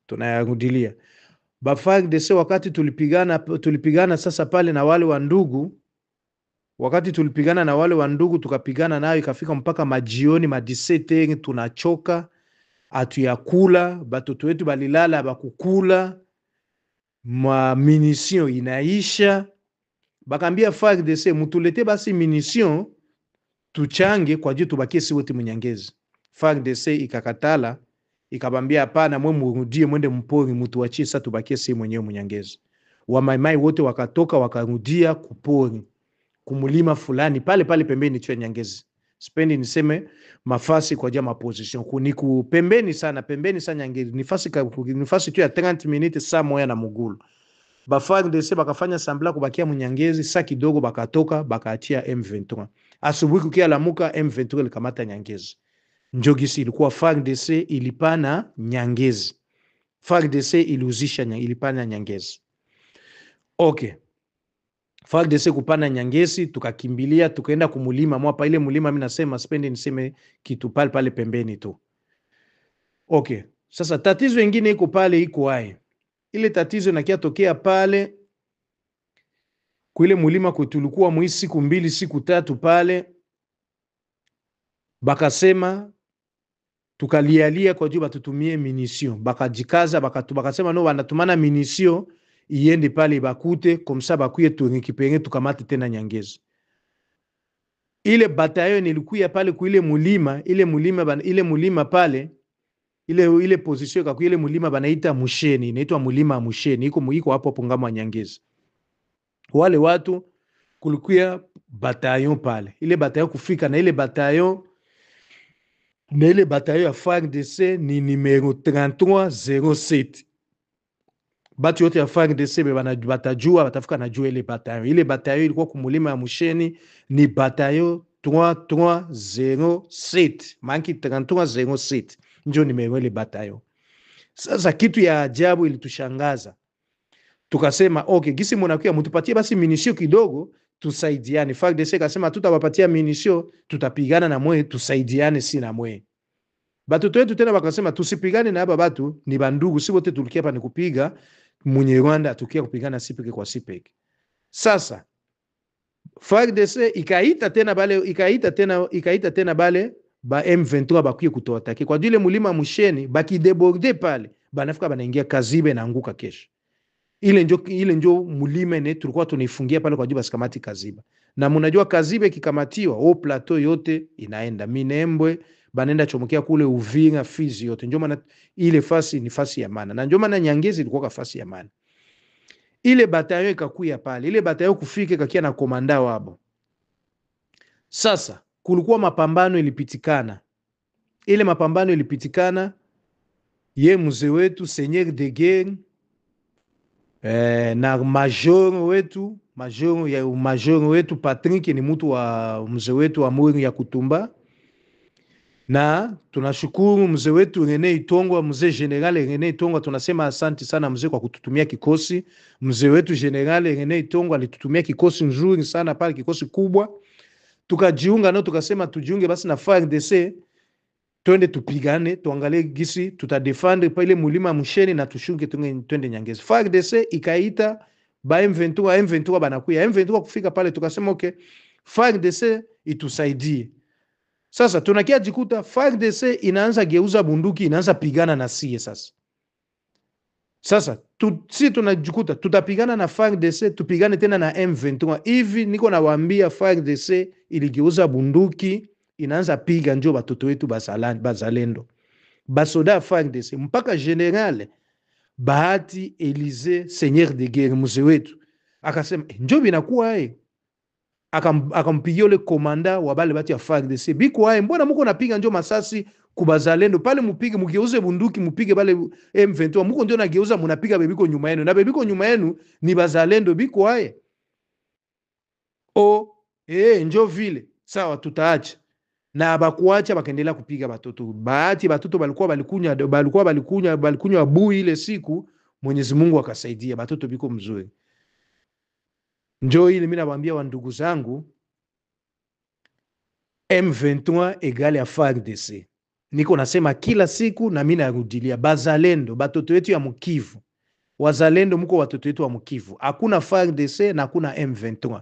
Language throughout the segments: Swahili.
tunayarudilia. Ba FARDC wakati tulipigana sasa pale na wale wa ndugu, wakati tulipigana na wale wa ndugu, tukapigana nayo ikafika mpaka majioni, ma 17 tunachoka, atuyakula, batoto wetu balilala bakukula, ma munition inaisha. Bakambia FARDC mutulete basi munition tuchange kwa juu tubakie si wote Munyangezi. FARDC ikakatala, ikabambia hapana, mwe murudie mwende mpori, mutuachie sasa tubakie si mwenyewe Munyangezi. Wa maimai wote wakatoka wakarudia kupori kumulima fulani pale pale pembeni tu ya Nyangezi. Sipendi niseme mafasi kwa jama position kuniku pembeni sana Nyangezi. Nifasi tu ya 30 minutes saa moya na Mugulu. Ba FARDC bakafanya sambla kubakia Munyangezi, saa kidogo bakatoka bakaachia M23. Asubuhi kukia lamuka M23 likamata Nyangezi. Njogisi ilikuwa FARDC ilipana Nyangezi. FARDC iluzisha ilipana Nyangezi. Okay. FARDC kupana Nyangezi, tukakimbilia tukaenda kumulima mwapa. Ile mulima mimi nasema sipendi niseme kitu pale pembeni tu. Okay. Sasa tatizo lingine iko pale iko hai. Ile tatizo nakia tokea pale kuile mulima kutulikuwa mwi siku 2 siku 3 pale, bakasema tukalialia kwa juu batutumie munition, bakajikaza bakasema no wanatumana munition iende pale bakute komsa bakuye tunikipenge tukamate tena Nyangezi. Ile bataillon ilikuya pale kuile mulima, ile mulima pale ile position kwa ile mulima banaita Musheni, inaitwa mulima Musheni, iko hapo ngamo ya Nyangezi. Wale watu kulikuya bataillon pale, ile bataillon kufika na ile bataillon ya FARDC ni numero 3307. Batu yote ya FARDC batajua batafika na jua ile bataillon. Ile bataillon ilikuwa kumulima ya Musheni ni bataillon 3307. Manki 3307 ndio numero ile bataillon. Sasa kitu ya ajabu ilitushangaza. Tukasema okay, gisi munakuya mutupatie basi munition kidogo tusaidiane. FARDC kasema tutawapatia munition, tutapigana na mwe, tusaidiane si na mwe. Batu wetu tena bakasema tusipigane na haba batu, ni bandugu, si wote tulikia hapa ni kupiga mwenye Rwanda, tukia kupigana sipeke kwa sipeke. Sasa FARDC ikaita tena bale ba M23 bakuye kutoatake kwa jile mulima Musheni, baki deborde pale banafika banaingia Kazibe na anguka kesho. Ile njo mulima ne tulikuwa tunaifungia pale kwa juu basikamati Kaziba. Na mnajua Kazibe kikamatiwa o plateau yote inaenda Minembwe, banenda chomokia kule Uvira, Fizi yote. Njo maana ile fasi ni fasi ya maana. Na njo maana Nyangezi ilikuwa ka fasi ya maana. Ile bataillon ikakuya pale, ile bataillon kufike kakia na komanda wabo. Sasa kulikuwa mapambano ilipitikana. Ile mapambano ilipitikana, ye mzee wetu Seigneur de Guerre na major wetu Patrick ni mtu wa mzee wetu wa Muri ya Kutumba, na tunashukuru mzee wetu Rene Itongwa, mzee General Rene Itongwa, tunasema asante sana mzee kwa kututumia kikosi. Mzee wetu General Rene Itongwa alitutumia kikosi nzuri sana pale, kikosi kubwa. Tukajiunga nao, tukasema tujiunge basi na FARDC, twende tupigane, tuangalie gisi tutadefendre pa ile mulima Musheni na tushunge twende Nyangezi. FARDC ikaita ba M23 banakuya. M23 kufika pale tukasema okay, FARDC itusaidie. Sasa tunakia jikuta FARDC inaanza geuza bunduki, inaanza pigana na sie sasa. Sasa si tunajikuta tutapigana na FARDC, tupigane tena na M23. Hivi niko nawaambia FARDC iligeuza bunduki, inaanza piga njo batoto wetu bazalendo. Basoda FARDC mpaka General Bahati Elize Seigneur de Guerre mzee wetu akasema njo binakuwa akampigia ule komanda wa bale bati ya FARDC, biko mbona muko napiga njo masasi kubazalendo pale, mupige mugeuze bunduki mupige bale M23, muko ndio nageuza munapiga bebiko nyuma yenu, na bebiko nyuma yenu ni bazalendo, biko njo vile sawa, tutaacha. Na bakuacha bakaendelea kupiga batoto. Bahati batoto balikunywa bui ile siku, Mwenyezi Mungu akasaidia batoto biko mzuri. Njo ile mimi nawaambia wa ndugu zangu, M23 egale ya FARDC. niko nasema kila siku na mimi narudilia, bazalendo batoto wetu ya Mukivu, wazalendo mko watoto wetu wa Mukivu, hakuna FARDC na hakuna M23.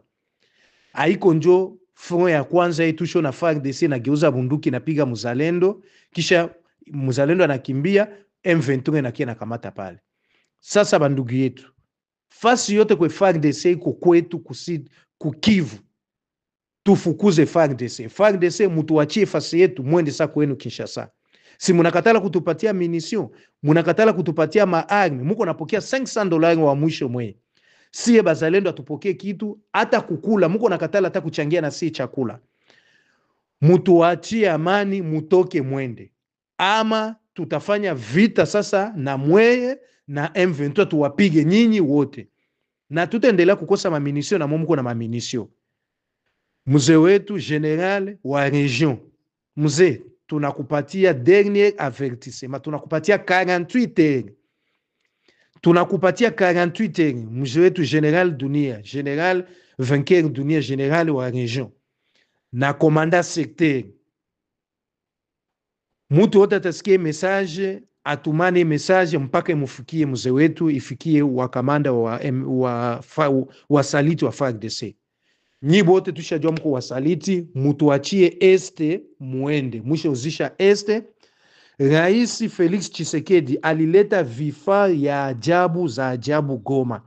Haiko njo front ya kwanza yetu na FARDC na geuza bunduki na piga muzalendo, kisha muzalendo anakimbia, M23 inakia na kamata pale. Sasa bandugu yetu, fasi yote kwa FARDC iko kwetu kukivu, tufukuze FARDC. FARDC mutuachie fasi yetu, mwende sa kwenu Kinshasa. Si munakatala kutupatia munition, munakatala kutupatia maarme, muko napokea $500 wa mwisho mwe. Siye bazalendo atupokee kitu, hata kukula, muko nakatala hata kuchangia na si chakula. Mutuachie amani, mutoke mwende. Ama tutafanya vita sasa na mweye na M23 tuwapige nyinyi wote. Na tutaendelea kukosa maminisio na muko na maminisio. Mzee wetu general wa region, mzee tunakupatia dernier avertissement, tunakupatia 48 heures. Tunakupatia 48 heures. Mzee wetu general Dunia, general vainqueur Dunia, general wa region na komanda secteur. Mutu wote atasikie message, atumane message mpaka imufikie mzee wetu, ifikie wakamanda wa saliti wa FARDC. Nyi bote tushajua mko wasaliti, mutuachie este muende. Mwisho uzisha este. Rais Felix Tshisekedi alileta vifaa ya ajabu za ajabu Goma.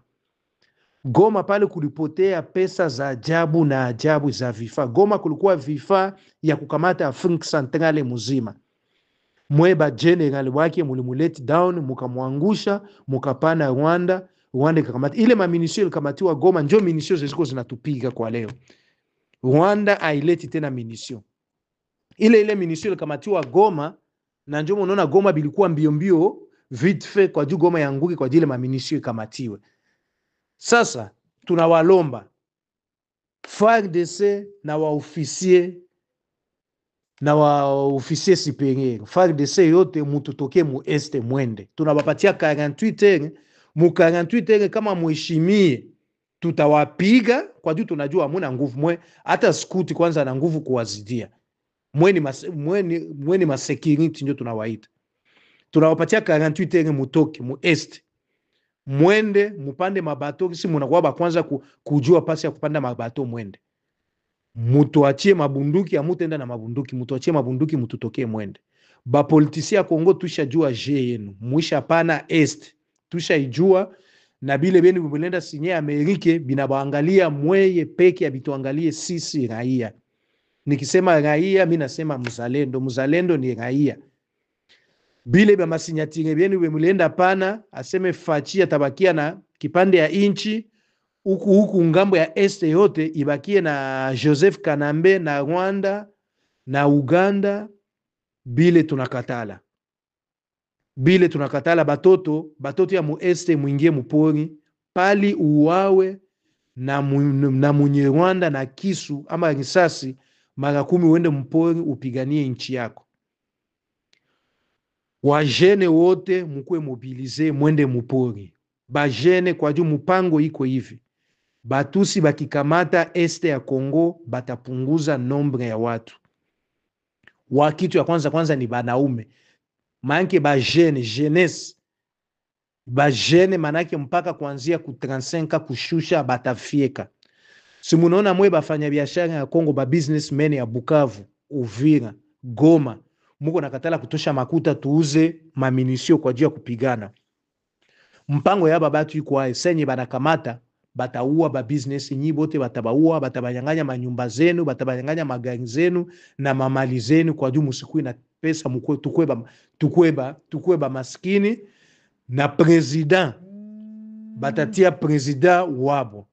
Goma pale kulipotea pesa za ajabu na ajabu za vifaa. Goma kulikuwa vifaa ya kukamata Afrika Centrale muzima. Mweba general wake mulimuleti down, mukamwangusha, mukapana Rwanda. Rwanda kakamata ile maminisio ilikamatiwa Goma, njo minisio ziziko zinatupiga kwa leo. Rwanda haileti tena minisio. Ile minisio ilikamatiwa Goma, na njo unaona Goma bilikuwa mbio mbio vite fait kwa juu Goma yanguke kwa jile maminisio ikamatiwe. Sasa tunawalomba FARDC na waofisier superieur, FARDC yote mututoke mu este mwende. Tunawapatia 48 heures. Mu 48 heures kama muheshimie, tutawapiga kwa juu tunajua hamuna nguvu mwe, hata skuti kwanza na nguvu kuwazidia. Mweni masecurity ndio tunawaita. Tunawapatia 48 heures mutoke mu este. Mwende mupande mabato, kisi munakuwa ba kwanza kujua pasi ya kupanda mabato mwende. Mutuachie mabunduki, amutenda na mabunduki, mutuachie mabunduki, mututokee mwende. Ba politisia Kongo tushajua je yenu, muisha pana est. Tushaijua na bile beni bubulenda sinye Amerike binabaangalia mweye peke ya bituangalie sisi raia. Nikisema raia, mi nasema mzalendo. Mzalendo ni raia. Bile ba masinyatire beni bubulenda pana, aseme Fachi tabakia na kipande ya inchi, huku ngambo ya este yote ibakie na Joseph Kanambe na Rwanda na Uganda. Bile tunakatala. Bile tunakatala. Batoto ya mueste mwingie mupori, pali uwawe na munye Rwanda na kisu ama risasi mara 10 uende mpori upiganie nchi yako. Wajene wote mukue mobilize mwende mupori. Bajene kwa juu mupango iko hivi. Batusi bakikamata este ya Kongo batapunguza nombre ya watu. Wakitu ya kwanza ni banaume. Manke bajene, jeunesse. Bajene manake mpaka kuanzia ku 35 kushusha batafieka. Si munaona mwe bafanya biashara ya Kongo, ba businessmen ya Bukavu, Uvira, Goma, muko nakatala kutosha makuta tuuze maminisio kwa jia kupigana. Mpango ya babatu iko ae, senye banakamata bataua ba business nyi bote, batabaua, batabanyanganya manyumba zenu, batabanyanganya magari zenu na mamali zenu kwa juu musikui na pesa, mukwe tukweba maskini. Na president batatia president wabo.